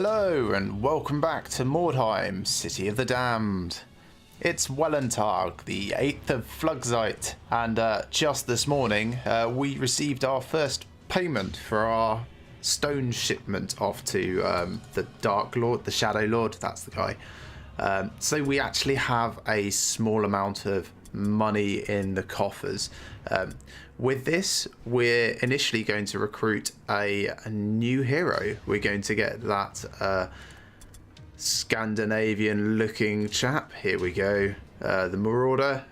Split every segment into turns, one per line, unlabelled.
Hello and welcome back to Mordheim, City of the Damned. It's Wellentag, the 8th of Flugzeit, and just this morning we received our first payment for our stone shipment off to the Dark Lord, the Shadow Lord, that's the guy. So we actually have a small amount of money in the coffers. With this, we're initially going to recruit a new hero. We're going to get that Scandinavian looking chap. Here we go, the Marauder,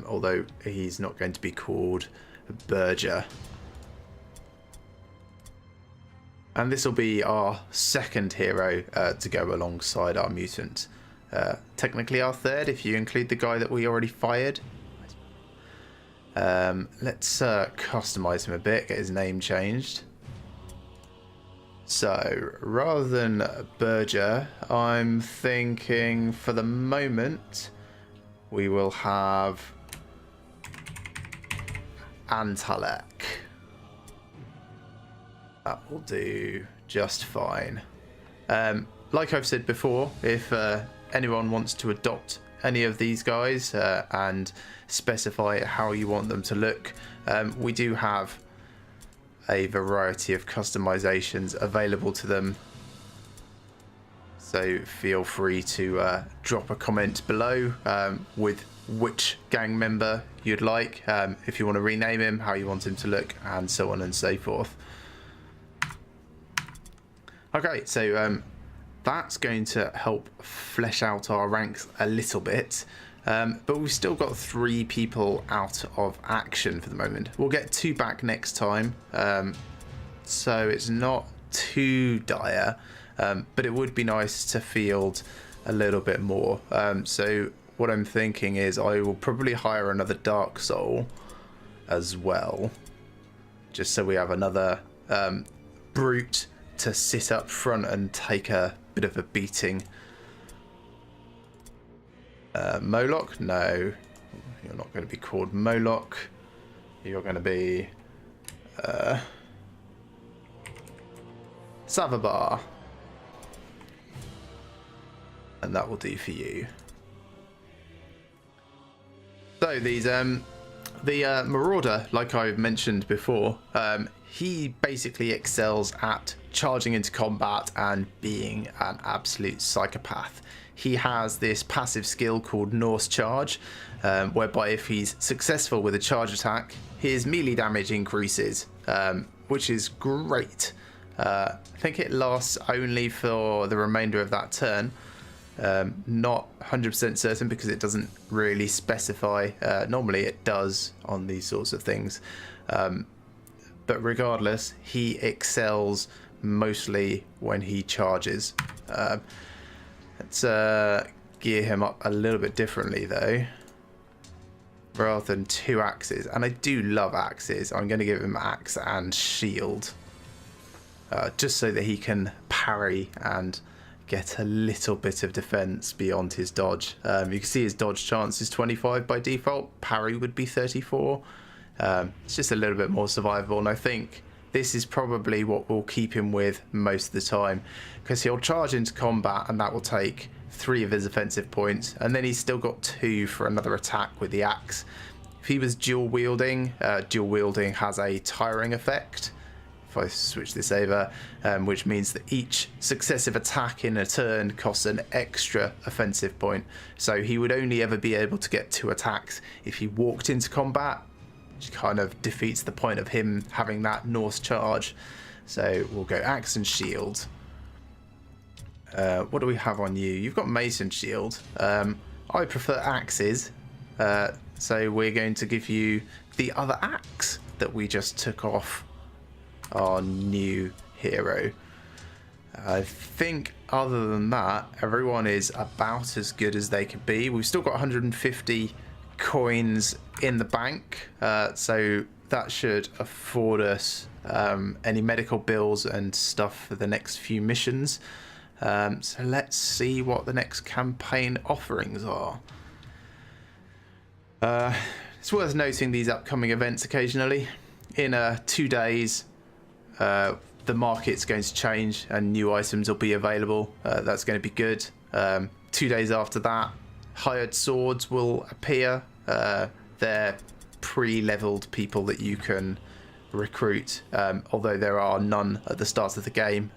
although he's not going to be called Berger. And this will be our second hero to go alongside our mutant. Technically our third if you include the guy that we already fired. Let's customize him a bit, get his name changed. So rather than Berger, I'm thinking for the moment we will have Antalek. That will do just fine. Like I've said before, if anyone wants to adopt any of these guys and specify how you want them to look, we do have a variety of customizations available to them, so feel free to drop a comment below with which gang member you'd like, if you want to rename him, how you want him to look, and so on and so forth. Okay, so that's going to help flesh out our ranks a little bit, but we've still got 3 people out of action for the moment. We'll get 2 back next time, so it's not too dire, but it would be nice to field a little bit more. So what I'm thinking is I will probably hire another Dark Soul as well, just so we have another brute to sit up front and take a bit of a beating. Moloch? No, you're not going to be called Moloch. You're going to be Savabar, and that will do for you. So these the Marauder, like I mentioned before, he basically excels at charging into combat and being an absolute psychopath. He has this passive skill called Norse Charge, whereby if he's successful with a charge attack, his melee damage increases, which is great. I think it lasts only for the remainder of that turn. Not 100% certain because it doesn't really specify. Normally it does on these sorts of things. But regardless, he excels mostly when he charges. Let's gear him up a little bit differently though, rather than 2 axes. And I do love axes. I'm going to give him axe and shield, just so that he can parry and get a little bit of defense beyond his dodge. You can see his dodge chance is 25 by default. Parry would be 34. It's just a little bit more survivable, and I think this is probably what we'll keep him with most of the time, because he'll charge into combat and that will take 3 of his offensive points, and then he's still got 2 for another attack with the axe. If he was dual wielding has a tiring effect. If I switch this over, which means that each successive attack in a turn costs an extra offensive point, so he would only ever be able to get 2 attacks if he walked into combat, which kind of defeats the point of him having that Norse Charge. So we'll go axe and shield. What do we have on you? You've got mace and shield. I prefer axes, so we're going to give you the other axe that we just took off our new hero. I think other than that, everyone is about as good as they could be. We've still got 150 coins in the bank, so that should afford us any medical bills and stuff for the next few missions. So let's see what the next campaign offerings are. It's worth noting these upcoming events occasionally. In 2 days the market's going to change and new items will be available. That's going to be good. 2 days after that, hired swords will appear. They're pre-leveled people that you can recruit, although there are none at the start of the game.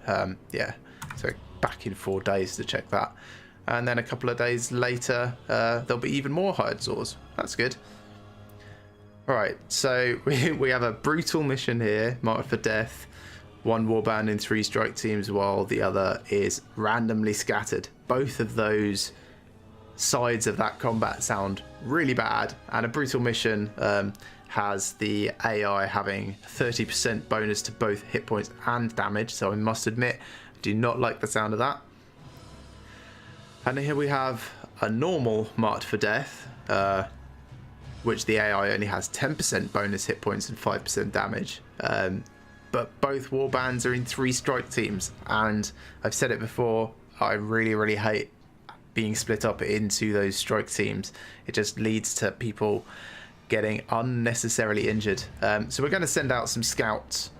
Yeah, so back in 4 days to check that. And then a couple of days later, there'll be even more hired swords. That's good. Right, so we have a brutal mission here, marked for death. 1 warband in 3 strike teams, while the other is randomly scattered. Both of those sides of that combat sound really bad, and a brutal mission has the AI having 30% bonus to both hit points and damage, so I must admit I do not like the sound of that. And here we have a normal marked for death, which the AI only has 10% bonus hit points and 5% damage. But both warbands are in 3 strike teams, and I've said it before, I really hate being split up into those strike teams. It just leads to people getting unnecessarily injured. So we're going to send out some scouts,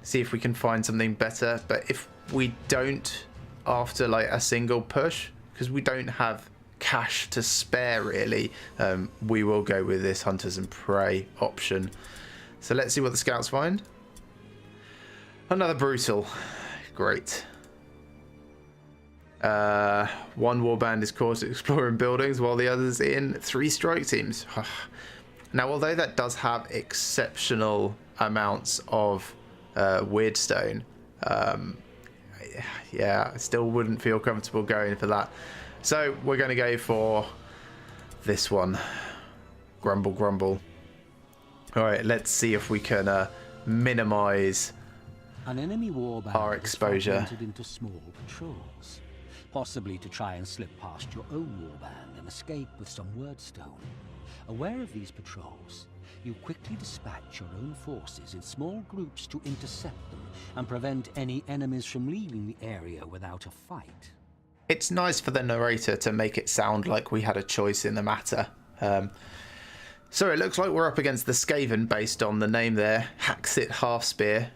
see if we can find something better. But if we don't, after like a single push, because we don't have cash to spare really, we will go with this hunters and prey option. So let's see what the scouts find. Another brutal. Great. 1 warband is caused to exploring buildings, while the others in 3 strike teams. Now, although that does have exceptional amounts of weirdstone, yeah, I still wouldn't feel comfortable going for that. So we're going to go for this one. Grumble, grumble. All right, let's see if we can minimize
an enemy warband
our exposure
into small patrols, possibly to try and slip past your own warband and escape with some wordstone. Aware of these patrols, you quickly dispatch your own forces in small groups to intercept them and prevent any enemies from leaving the area without a fight.
It's nice for the narrator to make it sound like we had a choice in the matter. So it looks like we're up against the Skaven based on the name there, Haxit Halfspear.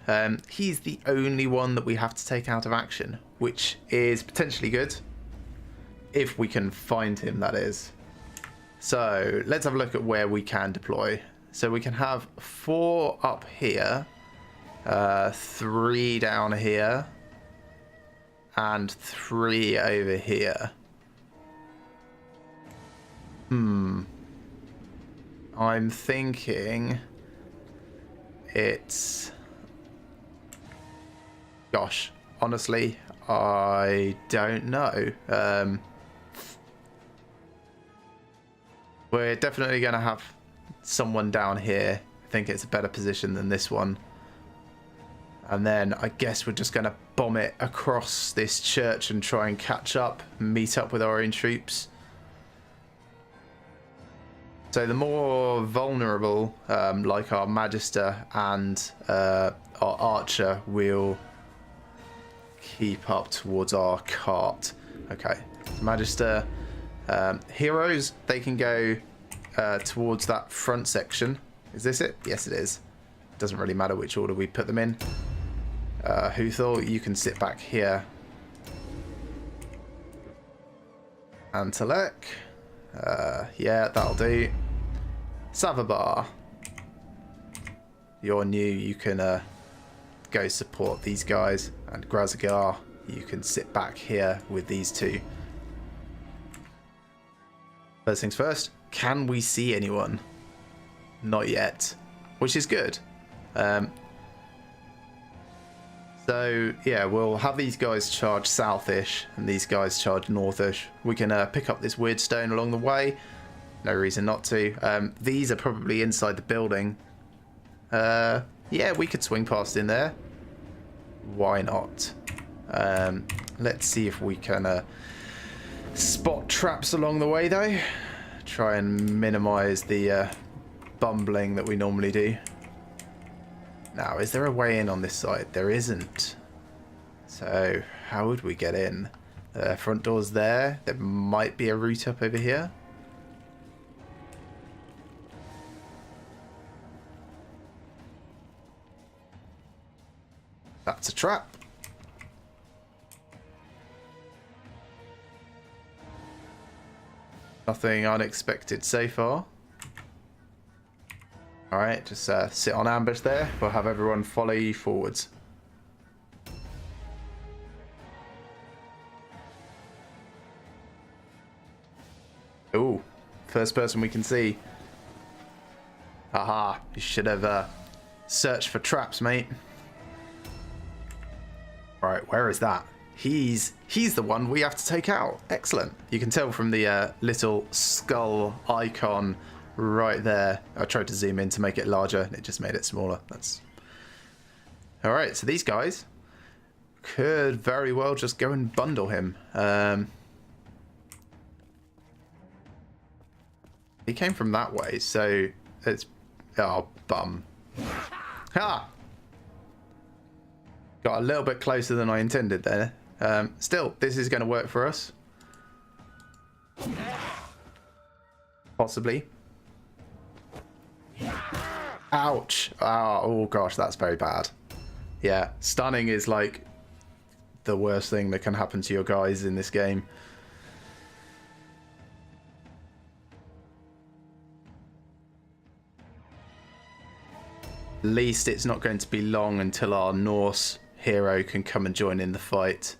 He's the only one that we have to take out of action, which is potentially good. If we can find him, that is. So let's have a look at where we can deploy. So we can have 4 up here, 3 down here, and 3 over here. I'm thinking it's... Gosh, honestly, I don't know. We're definitely going to have someone down here. I think it's a better position than this one. And then I guess we're just going to bomb it across this church and try and catch up, meet up with our own troops. So the more vulnerable, like our Magister and our Archer, will keep up towards our cart. Okay, Magister. Heroes, they can go towards that front section. Is this it? Yes, it is. Doesn't really matter which order we put them in. Huthel, you can sit back here. Antelek. Yeah, that'll do. Savabar. You're new, you can go support these guys. And Grazagar, you can sit back here with these 2. First things first, can we see anyone? Not yet, which is good. So yeah, we'll have these guys charge southish and these guys charge northish. We can pick up this weird stone along the way. No reason not to. These are probably inside the building. Yeah, we could swing past in there. Why not? Let's see if we can spot traps along the way though. Try and minimize the bumbling that we normally do. Now, is there a way in on this side? There isn't. So how would we get in? Front door's there. There might be a route up over here. That's a trap. Nothing unexpected so far. Alright, just sit on ambush there. We'll have everyone follow you forwards. Ooh, first person we can see. Aha, you should have searched for traps, mate. Right, where is that? He's the one we have to take out. Excellent. You can tell from the little skull icon right there. I tried to zoom in to make it larger and it just made it smaller. That's all right. So these guys could very well just go and bundle him. He came from that way, so it's bum. Ha! Got a little bit closer than I intended there. Still, this is going to work for us. Possibly. Ouch. Oh gosh, that's very bad. Yeah, stunning is like the worst thing that can happen to your guys in this game. At least it's not going to be long until our Norse hero can come and join in the fight.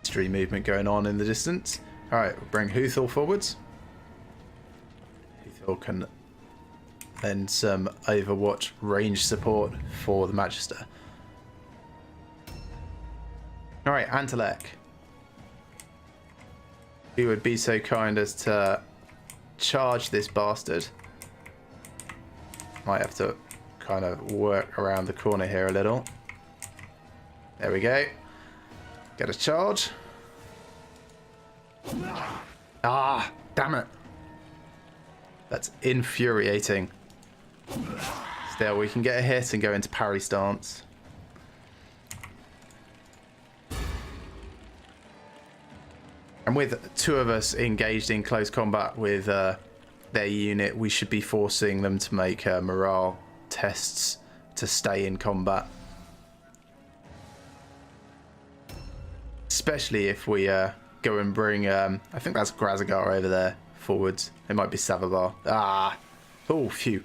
Stream movement going on in the distance. Alright, we'll bring Huthor forwards. Huthor can lend some Overwatch range support for the Magister. Alright, Antelek. Who would be so kind as to charge this bastard? Might have to kind of work around the corner here a little. There we go. Get a charge. Ah, damn it. That's infuriating. Still, we can get a hit and go into parry stance. And with two of us engaged in close combat with their unit, we should be forcing them to make morale tests to stay in combat. Especially if we go and bring, I think that's Grazigar over there, forwards. It might be Savabar. Ah! Oh, phew.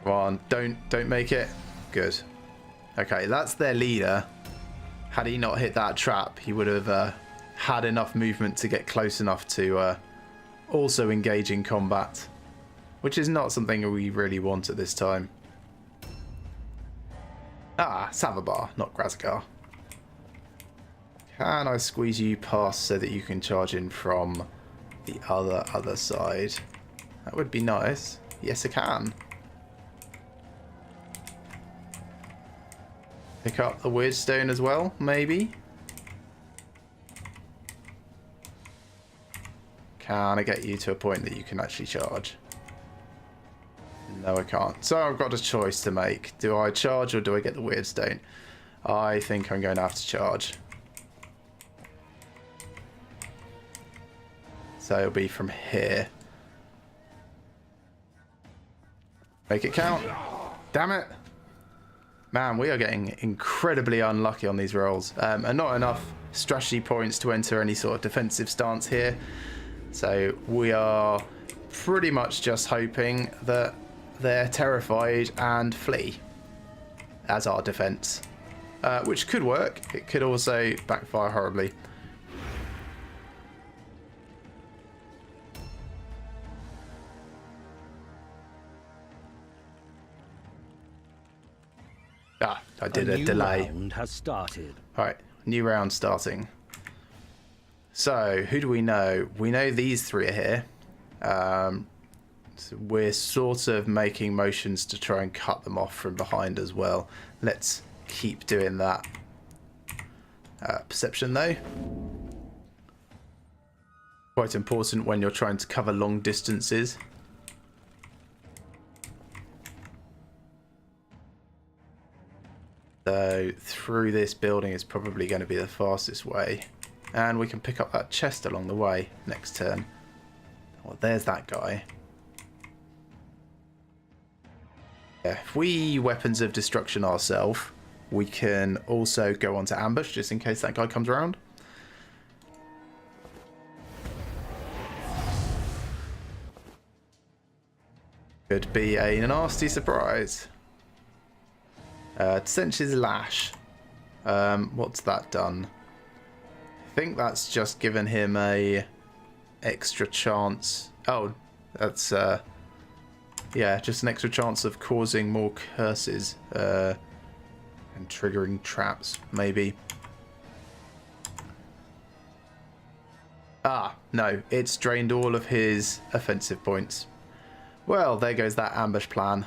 Come on, don't make it. Good. Okay, that's their leader. Had he not hit that trap, he would have had enough movement to get close enough to also engage in combat, which is not something we really want at this time. Ah, Savabar, not Grazigar. Can I squeeze you past so that you can charge in from the other side? That would be nice. Yes, I can. Pick up the weird stone as well, maybe. Can I get you to a point that you can actually charge? No, I can't. So I've got a choice to make. Do I charge or do I get the weird stone? I think I'm going to have to charge. So it'll be from here. Make it count. Damn it. Man, we are getting incredibly unlucky on these rolls. And not enough strategy points to enter any sort of defensive stance here. So we are pretty much just hoping that they're terrified and flee as our defense. Which could work. It could also backfire horribly. Ah, I did a delay.
Round has started.
Alright, new round starting. So, who do we know? We know these three are here. So we're sort of making motions to try and cut them off from behind as well. Let's keep doing that. Perception though. Quite important when you're trying to cover long distances. So through this building is probably going to be the fastest way. And we can pick up that chest along the way next turn. Well, there's that guy. Yeah, if we weapons of destruction ourselves, we can also go on to ambush just in case that guy comes around. Could be a nasty surprise. Tension's Lash. What's that done? I think that's just given him a extra chance. Oh, that's yeah, just an extra chance of causing more curses and triggering traps, maybe. Ah, no, it's drained all of his offensive points. Well, there goes that ambush plan.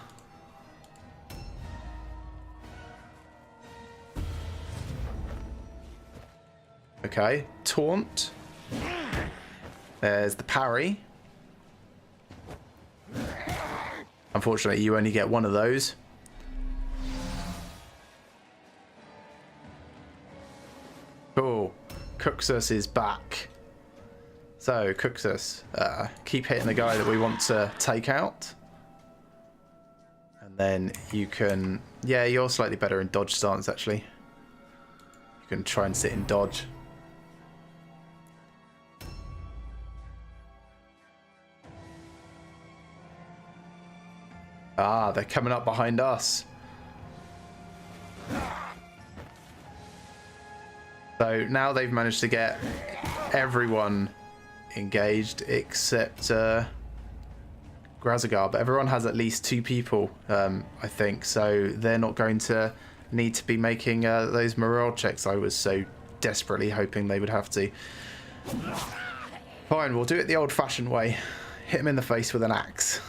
Okay, taunt. There's the parry. Unfortunately, you only get one of those. Cool. Cuxus is back. So, Cuxus, keep hitting the guy that we want to take out. And then you can... Yeah, you're slightly better in dodge stance, actually. You can try and sit in dodge. Ah, they're coming up behind us. So now they've managed to get everyone engaged except Grazagar, but everyone has at least 2 people, I think, so they're not going to need to be making those morale checks I was so desperately hoping they would have to. Fine, we'll do it the old-fashioned way. Hit him in the face with an axe.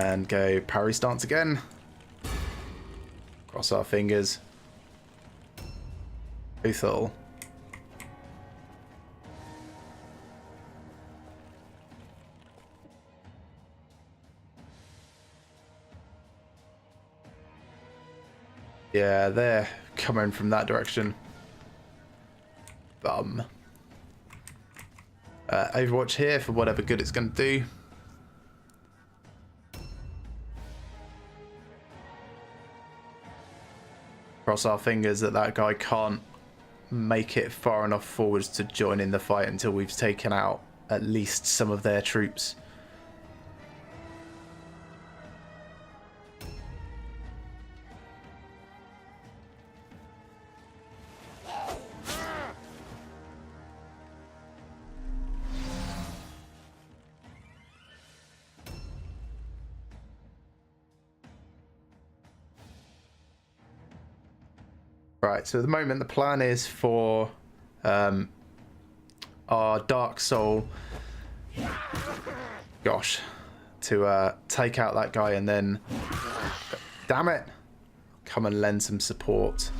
And go parry stance again. Cross our fingers. Uthal. Yeah, they're coming from that direction. Bum. Overwatch here for whatever good it's going to do. Cross our fingers that that guy can't make it far enough forwards to join in the fight until we've taken out at least some of their troops. Right, so at the moment the plan is for our Dark Soul, gosh, to take out that guy and then, damn it, come and lend some support.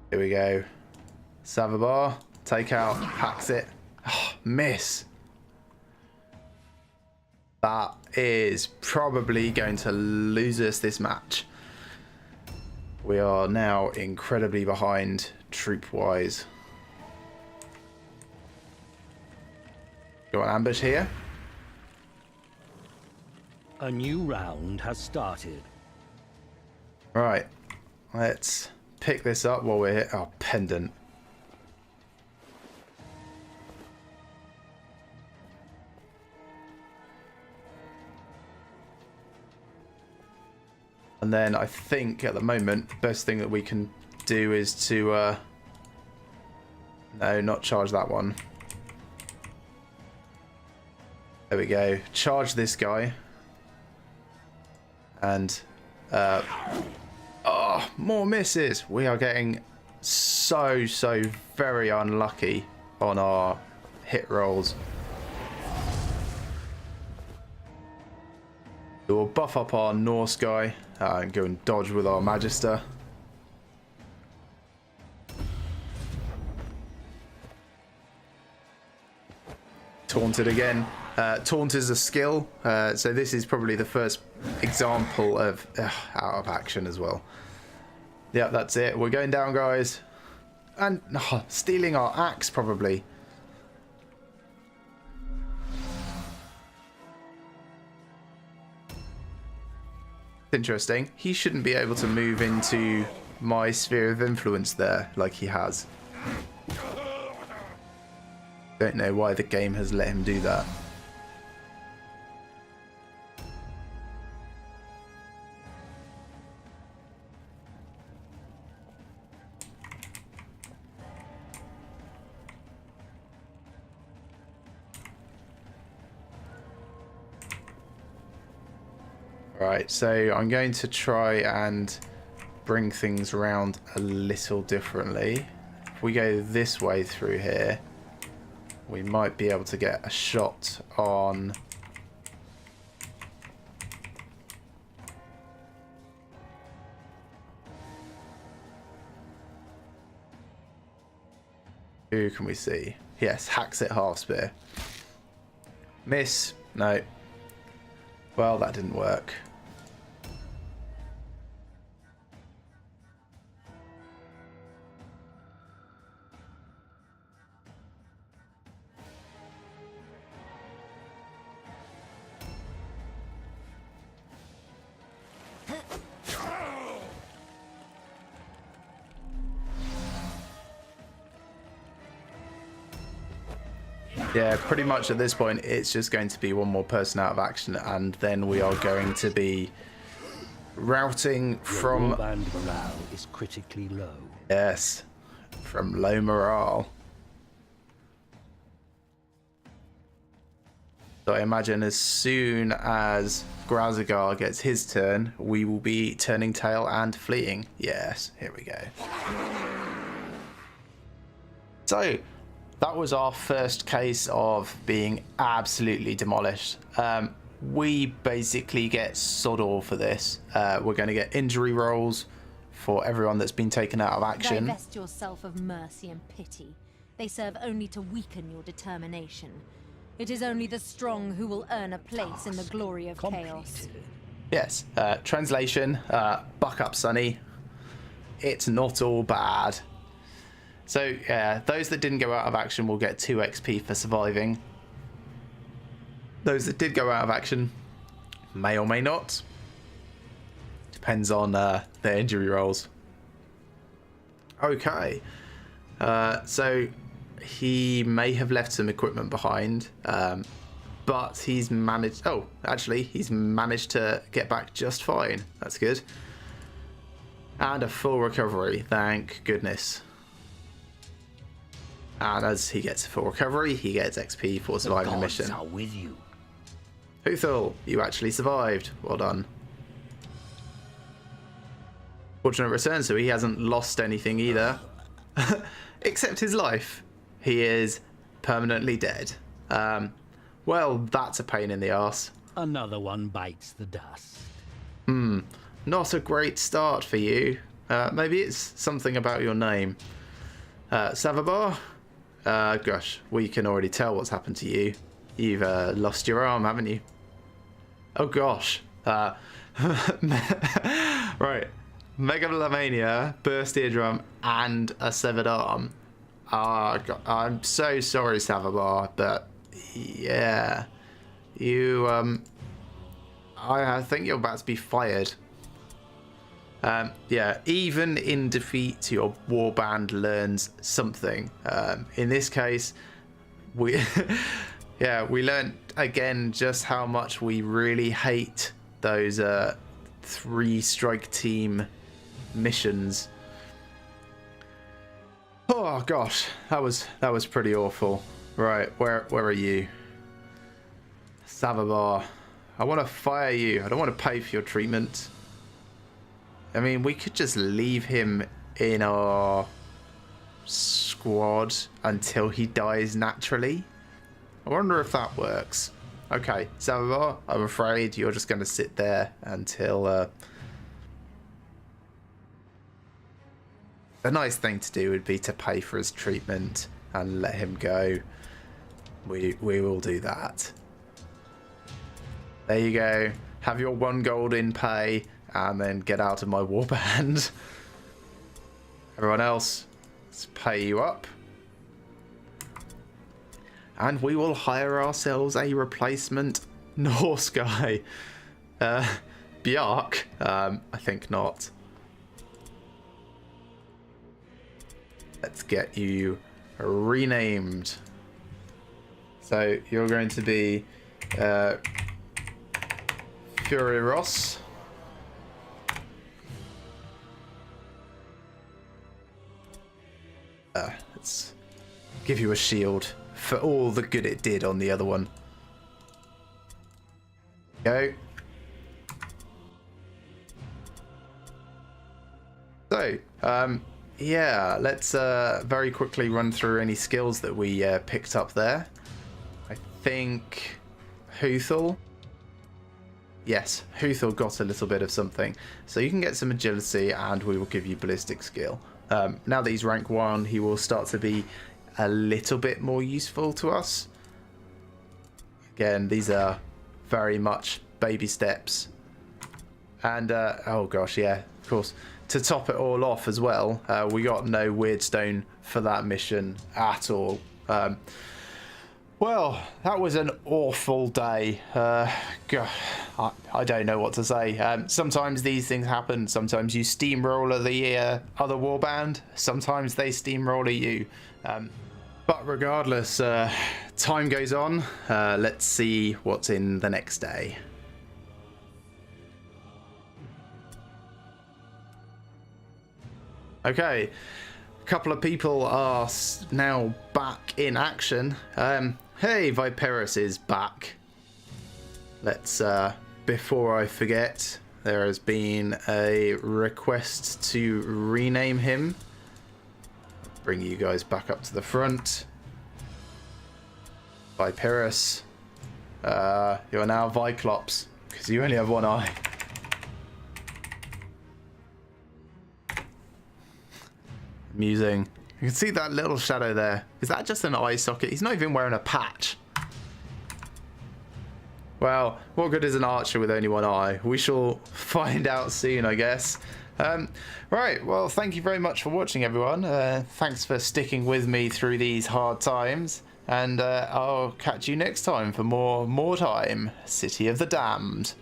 Here we go. Savabar, take out, hacks it. Oh, miss. That is probably going to lose us this match. We are now incredibly behind troop-wise. Got an ambush here.
A new round has started.
Right, let's pick this up while we're here. Oh, pendant. And then I think at the moment, best thing that we can do is to, no, not charge that one. There we go. Charge this guy. And, oh, more misses. We are getting so very unlucky on our hit rolls. We'll buff up our Norse guy and go and dodge with our Magister. Taunted again. Taunt is a skill, so this is probably the first example of out of action as well. Yeah, that's it. We're going down, guys. And stealing our axe, probably. Interesting. He shouldn't be able to move into my sphere of influence there like he has. Don't know why the game has let him do that. Right, so I'm going to try and bring things around a little differently. If we go this way through here, we might be able to get a shot on who can we see? Yes, Haxit Half-Spear. Miss. No. Well, that didn't work. Yeah, pretty much at this point, it's just going to be one more person out of action, and then we are going to be routing from...
Warband morale is critically low.
Yes, from low morale. So I imagine as soon as Grazigar gets his turn, we will be turning tail and fleeing. Yes, here we go. So... that was our first case of being absolutely demolished. We basically get sod all for this. We're going to get injury rolls for everyone that's been taken out of action.
Divest yourself of mercy and pity. They serve only to weaken your determination. It is only the strong who will earn a place in the glory of chaos.
Yes. Translation, buck up, Sonny. It's not all bad. So, those that didn't go out of action will get 2 XP for surviving. Those that did go out of action may or may not. Depends on their injury rolls. Okay. So, he may have left some equipment behind, but he's managed... oh, actually, he's managed to get back just fine. That's good. And a full recovery, thank goodness. And as he gets a full recovery, he gets XP for surviving the mission.
Are with you.
Huthul, you actually survived. Well done. Fortunate return, so he hasn't lost anything either. Except his life. He is permanently dead. Well, that's a pain in the arse.
Another one bites the dust.
Not a great start for you. Maybe it's something about your name. Savabar? Gosh, we can already tell what's happened to you. You've lost your arm, haven't you? Oh gosh. Right. Megalomania, burst eardrum, and a severed arm. I'm so sorry, Savabar, but yeah. You, I think you're about to be fired. Yeah, even in defeat, your warband learns something. In this case, we we learned again just how much we really hate those 3-strike team missions. Oh gosh, that was pretty awful. Right, where are you? Savabar, I want to fire you. I don't want to pay for your treatment. I mean, we could just leave him in our squad until he dies naturally. I wonder if that works. Okay, Savabar, I'm afraid you're just going to sit there until... A nice thing to do would be to pay for his treatment and let him go. We will do that. There you go. Have your 1 gold in pay, and then get out of my warband. Everyone else, let's pay you up. And we will hire ourselves a replacement Norse guy. Bjark? I think not. Let's get you renamed. So you're going to be Furiros. Let's give you a shield for all the good it did on the other one. Go. So, yeah, let's very quickly run through any skills that we picked up there. I think Huthel. Yes, Huthel got a little bit of something. So you can get some agility, and we will give you ballistic skill. Now that he's rank 1, he will start to be a little bit more useful to us. Again, these are very much baby steps. And, oh gosh, yeah, of course. To top it all off as well, we got no Weirdstone for that mission at all. Well, that was an awful day. God, I don't know what to say. Sometimes these things happen. Sometimes you steamroller the other warband. Sometimes they steamroller you. But regardless, time goes on. Let's see what's in the next day. Okay, a couple of people are now back in action. Hey, Viperus is back. Let's, before I forget, there has been a request to rename him. Bring you guys back up to the front. Viperus, you're now Viclops, because you only have one eye. Amusing. You can see that little shadow there. Is that just an eye socket? He's not even wearing a patch. Well, what good is an archer with only one eye? We shall find out soon, I guess. Right, well, thank you very much for watching, everyone. Thanks for sticking with me through these hard times. And I'll catch you next time for more Mordheim, City of the Damned.